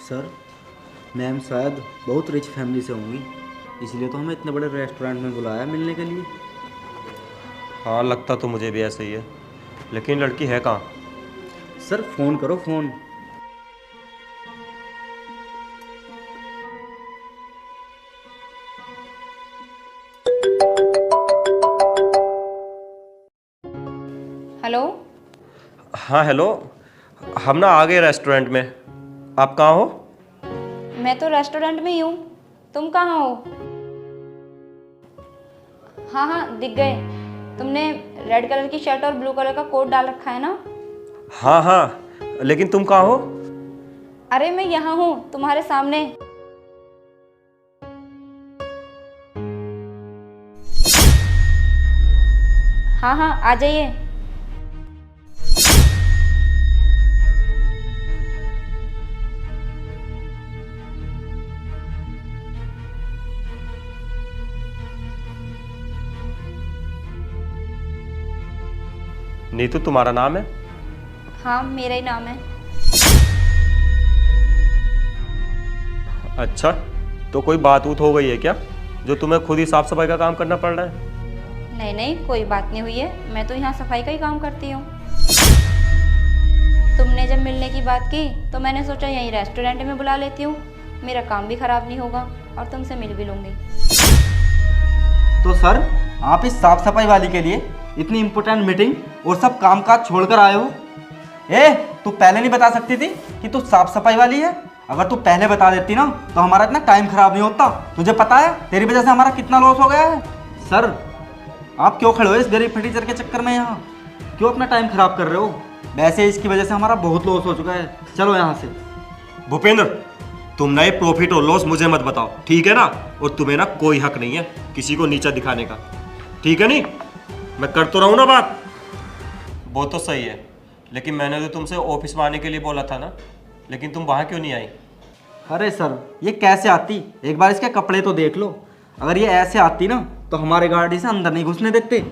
Sir, ma'am शायद बहुत rich family से होंगी, इसलिए तो हमें इतने बड़े रेस्टोरेंट में बुलाया मिलने के लिए। हाँ, लगता तो मुझे भी ऐसा ही है, लेकिन लड़की है कहाँ? सर फ़ोन करो, फ़ोन। हेलो। हाँ हेलो, हम ना आ गए रेस्टोरेंट में। आप कहाँ हो? मैं तो रेस्टोरेंट में ही हूँ, तुम कहाँ हो? हाँ हाँ, दिख गए। तुमने रेड कलर की शर्ट और ब्लू कलर का कोट डाल रखा है ना? हाँ हाँ, लेकिन तुम कहाँ हो? अरे मैं यहाँ हूँ, तुम्हारे सामने। हाँ हाँ, आ जाइए। नीतू तुम्हारा नाम है? हाँ, मेरा ही नाम है। अच्छा, तो कोई बात उत हो गई है क्या, जो तुम्हें खुद ही साफ सफाई का काम करना पड़ रहा है? नहीं नहीं, कोई बात नहीं हुई है, मैं तो यहाँ सफाई का ही काम करती हूँ। तुमने जब मिलने की बात की तो मैंने सोचा यहीं रेस्टोरेंट में बुला लेती हूँ, मेरा काम भी खराब नहीं होगा और तुमसे मिल भी लूँगी। तो सर, आप इस साफ सफाई वाली के लिए इतनी इम्पोर्टेंट मीटिंग और सब काम काज छोड़ कर आए हो? तू पहले नहीं बता सकती थी कि तू साफ सफाई वाली है? अगर तू पहले बता देती ना तो हमारा इतना टाइम खराब नहीं होता। तुझे पता है तेरी वजह से हमारा कितना लॉस हो गया है? सर, आप क्यों खड़े हो इस गरीब फटीचर के चक्कर में यहाँ? क्यों अपना टाइम खराब कर रहे हो? वैसे इसकी वजह से हमारा बहुत लॉस हो चुका है। चलो यहाँ से। भूपेंद्र, तुम ना ये प्रॉफिट और लॉस मुझे मत बताओ, ठीक है ना? और तुम्हें ना कोई हक नहीं है किसी को नीचा दिखाने का, ठीक है? नहीं, मैं कर तो रहा हूँ ना बात। वो तो सही है, लेकिन मैंने तो तुमसे ऑफिस में आने के लिए बोला था ना, लेकिन तुम वहाँ क्यों नहीं आई? अरे सर, ये कैसे आती? एक बार इसके कपड़े तो देख लो। अगर ये ऐसे आती ना तो हमारे गाड़ी से अंदर नहीं घुसने देते।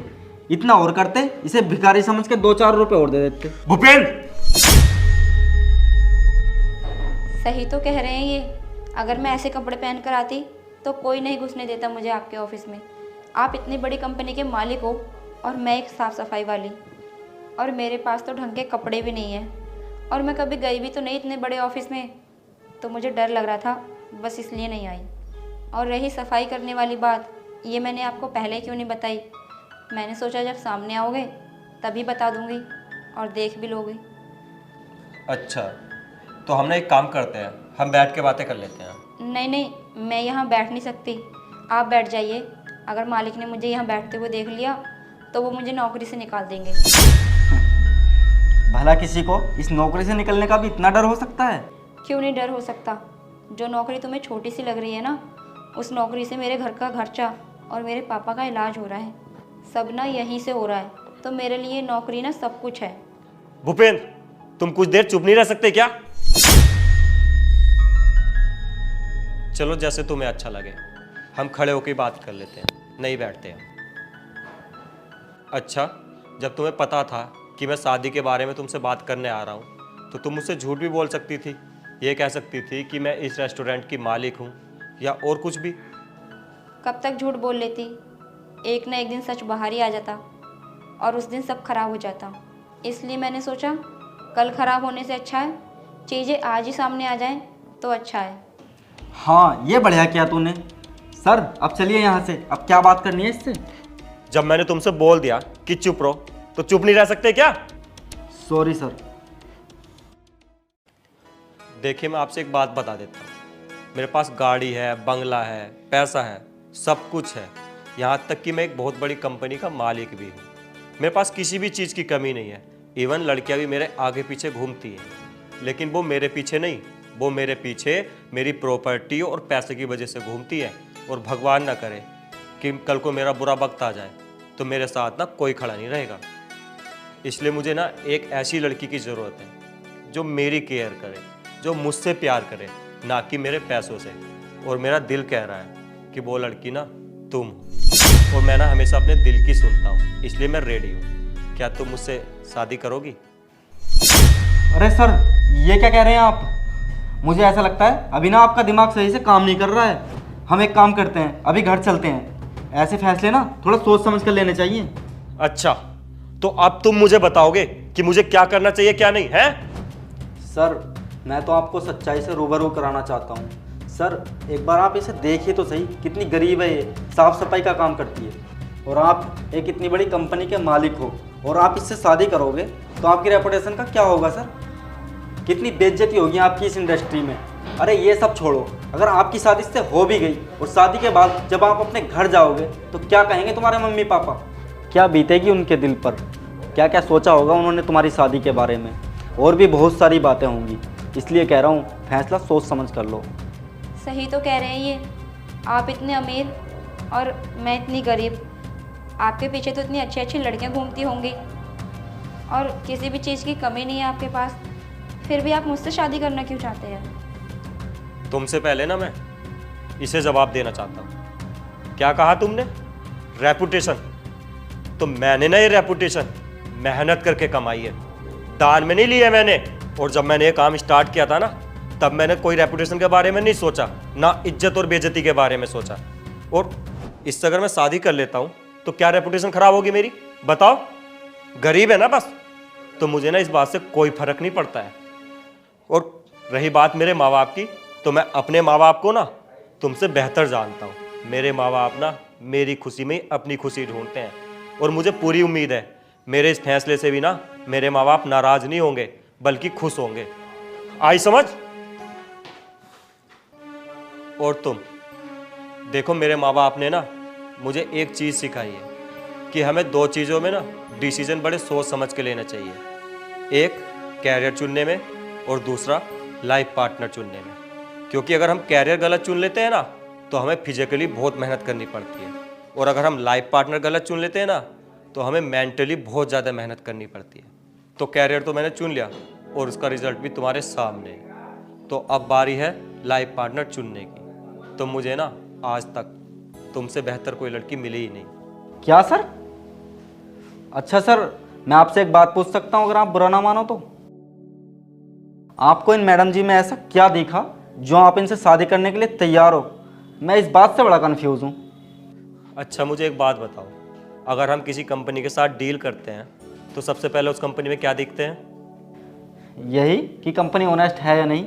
इतना और करते, इसे भिखारी समझ के 2-4 रुपए और दे देते। भूपेंद्र, सही तो कह रहे हैं ये, अगर मैं ऐसे कपड़े पहन कर आती तो कोई नहीं घुसने देता मुझे आपके ऑफिस में। आप इतनी बड़ी कंपनी के मालिक हो और मैं एक साफ़ सफाई वाली, और मेरे पास तो ढंग के कपड़े भी नहीं हैं, और मैं कभी गई भी तो नहीं इतने बड़े ऑफिस में, तो मुझे डर लग रहा था, बस इसलिए नहीं आई। और रही सफाई करने वाली बात, ये मैंने आपको पहले क्यों नहीं बताई? मैंने सोचा जब सामने आओगे तभी बता दूंगी और देख भी लोगे। अच्छा, तो हम ना एक काम करते हैं, हम बैठ के बातें कर लेते हैं। नहीं नहीं, मैं यहाँ बैठ नहीं सकती, आप बैठ जाइए। अगर मालिक ने मुझे यहाँ बैठते हुए देख लिया तो वो मुझे नौकरी से निकाल देंगे। भला किसी को इस नौकरी से निकलने का भी इतना डर हो सकता है? क्यों नहीं डर हो सकता? जो नौकरी तुम्हें छोटी सी लग रही है ना, उस नौकरी से मेरे घर का खर्चा और मेरे पापा का इलाज हो रहा है, सब ना यहीं से हो रहा है, तो मेरे लिए नौकरी ना सब कुछ है। भूपेंद्र, तुम कुछ देर चुप नहीं रह सकते क्या? चलो, जैसे तुम्हें अच्छा लगे, हम खड़े होकर बात कर लेते हैं, नहीं बैठते हैं। अच्छा, जब तुम्हें पता था कि मैं शादी के बारे में तुमसे बात करने आ रहा हूँ, तो तुम मुझसे झूठ भी बोल सकती थी, ये कह सकती थी कि मैं इस रेस्टोरेंट की मालिक हूँ, या और कुछ भी। कब तक झूठ बोल लेती? एक ना एक दिन सच बाहर ही आ जाता और उस दिन सब खराब हो जाता। इसलिए मैंने सोचा कल खराब होने से अच्छा है चीज़ें आज ही सामने आ जाएं तो अच्छा है। हाँ, ये बढ़िया किया तूने। सर, अब चलिए यहाँ से। अब क्या बात करनी है इससे? जब मैंने तुमसे बोल दिया कि चुप रहो, तो चुप नहीं रह सकते क्या? Sorry sir. देखिए, मैं आपसे एक बात बता देता हूँ, मेरे पास गाड़ी है, बंगला है, पैसा है, सब कुछ है, यहाँ तक कि मैं एक बहुत बड़ी कंपनी का मालिक भी हूँ। मेरे पास किसी भी चीज़ की कमी नहीं है, इवन लड़कियाँ भी मेरे आगे पीछे घूमती हैं, लेकिन वो मेरे पीछे नहीं, वो मेरे पीछे मेरी प्रॉपर्टी और पैसे की वजह से घूमती है। और भगवान ना करे कि कल को मेरा बुरा वक्त आ जाए तो मेरे साथ ना कोई खड़ा नहीं रहेगा। इसलिए मुझे ना एक ऐसी लड़की की ज़रूरत है जो मेरी केयर करे, जो मुझसे प्यार करे, ना कि मेरे पैसों से। और मेरा दिल कह रहा है कि वो लड़की ना तुम हो, और मैं ना हमेशा अपने दिल की सुनता हूँ, इसलिए मैं रेडी हूँ। क्या तुम मुझसे शादी करोगी? अरे सर, ये क्या कह रहे हैं आप? मुझे ऐसा लगता है अभी ना आपका दिमाग सही से काम नहीं कर रहा है। हम एक काम करते हैं, अभी घर चलते हैं। ऐसे फैसले ना थोड़ा सोच समझ कर लेने चाहिए। अच्छा, तो अब तुम मुझे बताओगे कि मुझे क्या करना चाहिए क्या नहीं है? सर मैं तो आपको सच्चाई से रूबरू कराना चाहता हूँ। सर एक बार आप इसे देखिए तो सही, कितनी गरीब है ये, साफ सफाई का काम करती है, और आप एक इतनी बड़ी कंपनी के मालिक हो और आप इससे शादी करोगे तो आपकी रेपुटेशन का क्या होगा सर? कितनी बेइज्जती होगी आपकी इस इंडस्ट्री में। अरे ये सब छोड़ो, अगर आपकी शादी इससे हो भी गई और शादी के बाद जब आप अपने घर जाओगे तो क्या कहेंगे तुम्हारे मम्मी पापा? क्या बीतेगी उनके दिल पर? क्या क्या सोचा होगा उन्होंने तुम्हारी शादी के बारे में? और भी बहुत सारी बातें होंगी, इसलिए कह रहा हूँ फैसला सोच समझ कर लो। सही तो कह रहे हैं ये। आप इतने अमीर और मैं इतनी गरीब, आपके पीछे तो इतनी अच्छी अच्छी लड़कियां घूमती होंगी और किसी भी चीज़ की कमी नहीं है आपके पास, फिर भी आप मुझसे शादी करना क्यों चाहते हैं? तुमसे पहले ना मैं इसे जवाब देना चाहता हूँ। क्या कहा तुमने? रेपुटेशन? तो मैंने ना ये रेपुटेशन मेहनत करके कमाई है, दान में नहीं ली है मैंने। और जब मैंने ये काम स्टार्ट किया था ना, तब मैंने कोई रेपुटेशन के बारे में नहीं सोचा, ना इज्जत और बेइज्जती के बारे में सोचा। और इससे अगर मैं शादी कर लेता हूँ तो क्या रेपुटेशन खराब होगी मेरी? बताओ। गरीब है ना बस, तो मुझे ना इस बात से कोई फर्क नहीं पड़ता है। और रही बात मेरे माँ बाप की, तो मैं अपने माँ बाप को ना तुमसे बेहतर जानता हूँ। मेरे माँ बाप ना मेरी खुशी में ही अपनी खुशी ढूंढते हैं, और मुझे पूरी उम्मीद है मेरे इस फैसले से भी ना मेरे माँ बाप नाराज नहीं होंगे, बल्कि खुश होंगे। आई समझ? और तुम देखो, मेरे माँ बाप ने ना मुझे एक चीज़ सिखाई है कि हमें दो चीज़ों में ना डिसीजन बड़े सोच समझ के लेना चाहिए। एक कैरियर चुनने में और दूसरा लाइफ पार्टनर चुनने में। क्योंकि अगर हम कैरियर गलत चुन लेते हैं ना तो हमें फिजिकली बहुत मेहनत करनी पड़ती है, और अगर हम लाइफ पार्टनर गलत चुन लेते हैं ना तो हमें मेंटली बहुत ज़्यादा मेहनत करनी पड़ती है। तो कैरियर तो मैंने चुन लिया और उसका रिजल्ट भी तुम्हारे सामने है। तो अब बारी है लाइफ पार्टनर चुनने की। तो मुझे ना आज तक तुमसे बेहतर कोई लड़की मिली ही नहीं। क्या सर? अच्छा सर, मैं आपसे एक बात पूछ सकता हूँ अगर आप बुरा ना मानो तो? आपको इन मैडम जी में ऐसा क्या दिखा जो आप इनसे शादी करने के लिए तैयार हो? मैं इस बात से बड़ा कंफ्यूज हूँ। अच्छा मुझे एक बात बताओ, अगर हम किसी कंपनी के साथ डील करते हैं तो सबसे पहले उस कंपनी में क्या देखते हैं? यही कि कंपनी ऑनेस्ट है या नहीं।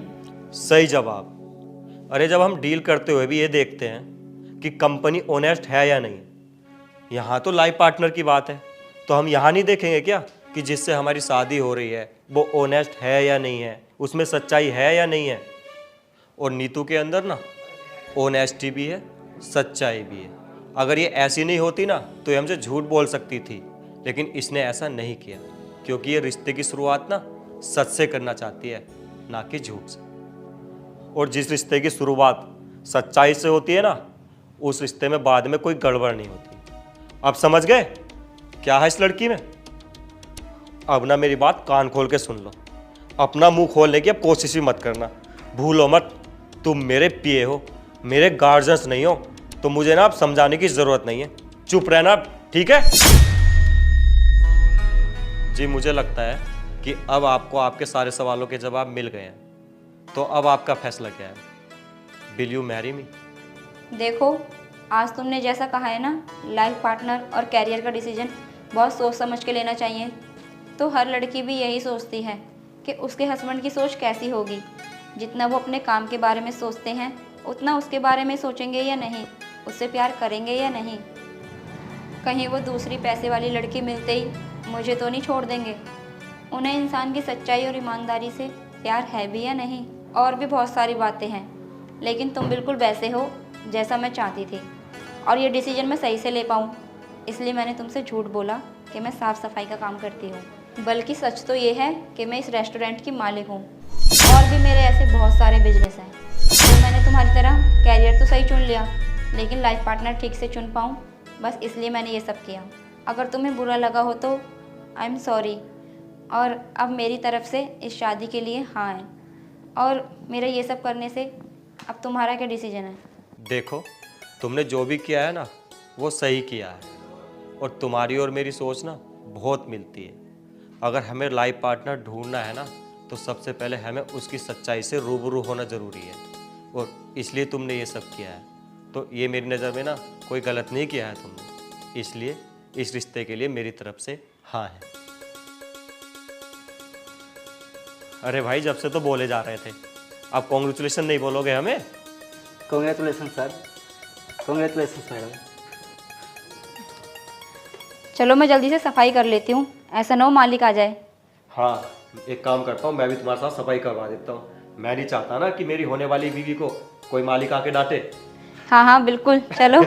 सही जवाब। अरे जब हम डील करते हुए भी ये देखते हैं कि कंपनी ऑनेस्ट है या नहीं, यहाँ तो लाइफ पार्टनर की बात है, तो हम यहाँ नहीं देखेंगे क्या कि जिससे हमारी शादी हो रही है वो ऑनेस्ट है या नहीं है, उसमें सच्चाई है या नहीं है? और नीतू के अंदर ना ऑनेस्टी भी है, सच्चाई भी है। अगर ये ऐसी नहीं होती ना तो ये हमसे झूठ बोल सकती थी, लेकिन इसने ऐसा नहीं किया क्योंकि ये रिश्ते की शुरुआत ना सच से करना चाहती है, ना कि झूठ से। और जिस रिश्ते की शुरुआत सच्चाई से होती है ना, उस रिश्ते में बाद में कोई गड़बड़ नहीं होती। अब समझ गए क्या है इस लड़की में? अब ना मेरी बात कान खोल के सुन लो, अपना मुंह खोलने की अब कोशिश भी मत करना। भूलो मत, तुम मेरे पिए हो, मेरे गार्जियंस नहीं हो, तो मुझे ना अब समझाने की जरूरत नहीं है। चुप रहना, ठीक है? जी मुझे लगता है कि अब आपको आपके सारे सवालों के जवाब मिल गए हैं, तो अब आपका फैसला क्या है? Will you marry me? देखो, आज तुमने जैसा कहा है ना, लाइफ पार्टनर और कैरियर का डिसीजन बहुत सोच समझ के लेना चाहिए, तो हर लड़की भी यही सोचती है कि उसके हस्बैंड की सोच कैसी होगी। जितना वो अपने काम के बारे में सोचते हैं उतना उसके बारे में सोचेंगे या नहीं, उससे प्यार करेंगे या नहीं। कहीं वो दूसरी पैसे वाली लड़की मिलते ही मुझे तो नहीं छोड़ देंगे। उन्हें इंसान की सच्चाई और ईमानदारी से प्यार है भी या नहीं। और भी बहुत सारी बातें हैं, लेकिन तुम बिल्कुल वैसे हो जैसा मैं चाहती थी, और ये डिसीजन मैं सही से ले पाऊँ इसलिए मैंने तुमसे झूठ बोला कि मैं साफ़ सफाई का काम करती हूँ। बल्कि सच तो ये है कि मैं इस रेस्टोरेंट की मालिक हूँ, और भी मेरे ऐसे बहुत सारे बिजनेस हैं। तो मैंने तुम्हारी तरह कैरियर तो सही चुन लिया, लेकिन लाइफ पार्टनर ठीक से चुन पाऊँ, बस इसलिए मैंने ये सब किया। अगर तुम्हें बुरा लगा हो तो आई एम सॉरी। और अब मेरी तरफ से इस शादी के लिए हाँ है, और मेरा ये सब करने से अब तुम्हारा क्या डिसीजन है? देखो, तुमने जो भी किया है ना वो सही किया है, और तुम्हारी और मेरी सोच ना बहुत मिलती है। अगर हमें लाइफ पार्टनर ढूंढना है ना तो सबसे पहले हमें उसकी सच्चाई से रूबरू होना ज़रूरी है, और इसलिए तुमने ये सब किया है। तो ये मेरी नज़र में ना कोई गलत नहीं किया है तुमने, इसलिए इस रिश्ते के लिए मेरी तरफ से हाँ है। अरे भाई, जब से तो बोले जा रहे थे, आप कॉन्ग्रेचुलेशन नहीं बोलोगे हमें? Congratulation sir, congratulation madam. चलो मैं जल्दी से सफाई कर लेती हूँ, ऐसा ना हो मालिक आ जाए। हाँ, एक काम करता हूँ, मैं भी तुम्हारे साथ सफाई करवा देता हूँ। मैं नहीं चाहता ना कि मेरी होने वाली बीवी को कोई मालिक आके डांटे। हाँ हाँ बिल्कुल, चलो।